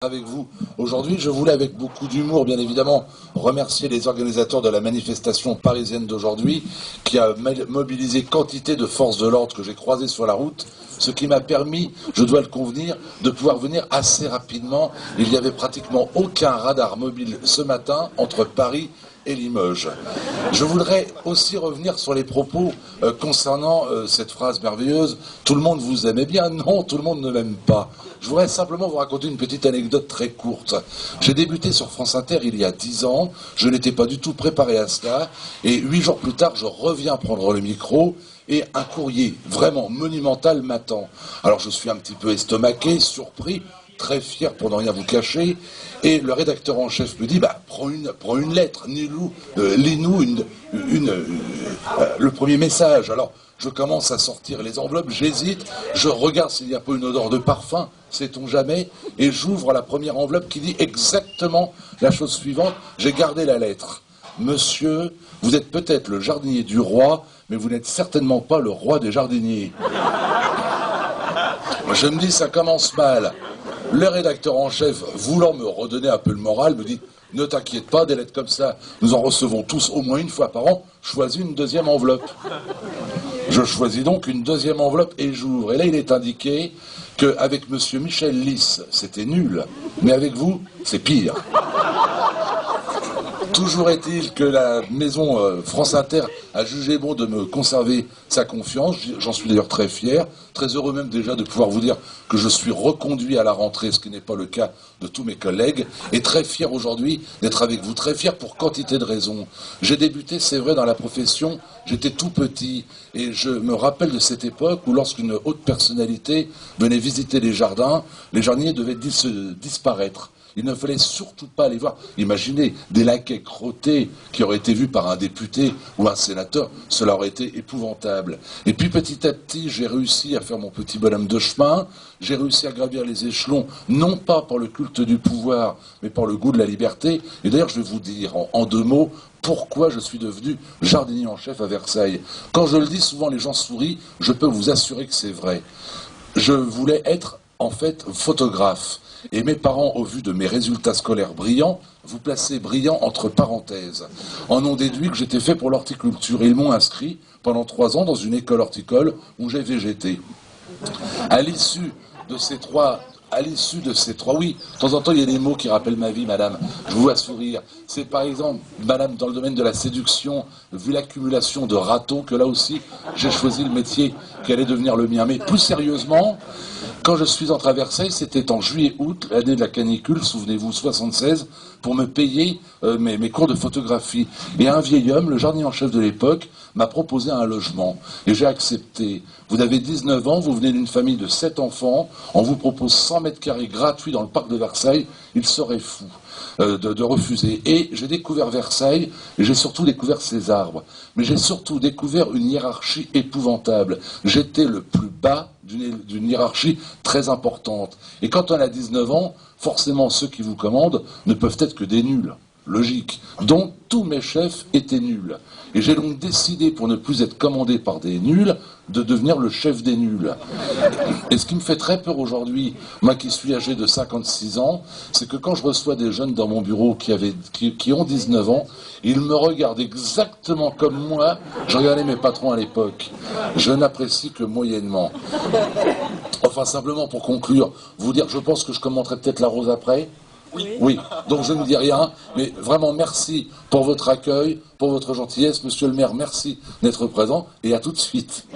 Avec vous aujourd'hui. Je voulais, avec beaucoup d'humour, bien évidemment, remercier les organisateurs de la manifestation parisienne d'aujourd'hui, qui a mobilisé quantité de forces de l'ordre que j'ai croisées sur la route, ce qui m'a permis, je dois le convenir, de pouvoir venir assez rapidement. Il n'y avait pratiquement aucun radar mobile ce matin entre Paris et Limoges. Je voudrais aussi revenir sur les propos concernant cette phrase merveilleuse « Tout le monde vous aimait bien ». Non, tout le monde ne m'aime pas. Je voudrais simplement vous raconter une petite anecdote très courte. J'ai débuté sur France Inter il y a 10 ans, je n'étais pas du tout préparé à cela, et 8 jours plus tard, je reviens prendre le micro, et un courrier vraiment monumental m'attend. Alors je suis un petit peu estomaqué, surpris, très fier pour ne rien vous cacher, et le rédacteur en chef me dit prends une lettre, lis-nous le premier message. Alors je commence à sortir les enveloppes, j'hésite, je regarde s'il n'y a pas une odeur de parfum, sait-on jamais, et j'ouvre la première enveloppe qui dit exactement la chose suivante: j'ai gardé la lettre. Monsieur, vous êtes peut-être le jardinier du roi, mais vous n'êtes certainement pas le roi des jardiniers. Je me dis, ça commence mal. Le rédacteur en chef, voulant me redonner un peu le moral, me dit « Ne t'inquiète pas, des lettres comme ça, nous en recevons tous au moins une fois par an, choisis une deuxième enveloppe. » Je choisis donc une deuxième enveloppe et j'ouvre. Et là, il est indiqué qu'avec monsieur Michel Lys, c'était nul, mais avec vous, c'est pire. Toujours est-il que la maison France Inter a jugé bon de me conserver sa confiance. J'en suis d'ailleurs très fier, très heureux même déjà de pouvoir vous dire que je suis reconduit à la rentrée, ce qui n'est pas le cas de tous mes collègues, et très fier aujourd'hui d'être avec vous, très fier pour quantité de raisons. J'ai débuté, c'est vrai, dans la profession, j'étais tout petit, et je me rappelle de cette époque où lorsqu'une haute personnalité venait visiter les jardins, les jardiniers devaient disparaître. Il ne fallait surtout pas aller voir. Imaginez des laquais crottés qui auraient été vus par un député ou un sénateur, cela aurait été épouvantable. Et puis petit à petit, j'ai réussi à faire mon petit bonhomme de chemin, j'ai réussi à gravir les échelons, non pas par le culte du pouvoir, mais par le goût de la liberté. Et d'ailleurs, je vais vous dire en deux mots pourquoi je suis devenu jardinier en chef à Versailles. Quand je le dis, souvent les gens sourient, je peux vous assurer que c'est vrai. Je voulais être en fait photographe. Et mes parents, au vu de mes résultats scolaires brillants, vous placez brillant entre parenthèses, en ont déduit que j'étais fait pour l'horticulture. Et ils m'ont inscrit pendant 3 ans dans une école horticole où j'ai végété. À l'issue de ces trois, oui, de temps en temps il y a des mots qui rappellent ma vie, madame, je vous vois sourire. C'est par exemple, madame, dans le domaine de la séduction, vu l'accumulation de râteaux, que là aussi, j'ai choisi le métier qui allait devenir le mien. Mais plus sérieusement, quand je suis entré à Versailles, c'était en juillet-août, l'année de la canicule, souvenez-vous, 76, pour me payer mes cours de photographie. Et un vieil homme, le jardinier en chef de l'époque, m'a proposé un logement. Et j'ai accepté. Vous avez 19 ans, vous venez d'une famille de 7 enfants, on vous propose 100 mètres carrés gratuits dans le parc de Versailles, il serait fou de refuser. Et j'ai découvert Versailles, et j'ai surtout découvert ses arbres. Mais j'ai surtout découvert une hiérarchie épouvantable. J'étais le plus bas d'une hiérarchie très importante. Et quand on a 19 ans, forcément ceux qui vous commandent ne peuvent être que des nuls. Logique. Donc tous mes chefs étaient nuls. Et j'ai donc décidé, pour ne plus être commandé par des nuls, de devenir le chef des nuls. Et ce qui me fait très peur aujourd'hui, moi qui suis âgé de 56 ans, c'est que quand je reçois des jeunes dans mon bureau qui ont 19 ans, ils me regardent exactement comme moi, je regardais mes patrons à l'époque. Je n'apprécie que moyennement. Enfin, simplement pour conclure, vous dire, je pense que je commenterai peut-être la rose après. Oui, donc je ne dis rien, mais vraiment merci pour votre accueil, pour votre gentillesse. Monsieur le maire, merci d'être présent, et à tout de suite.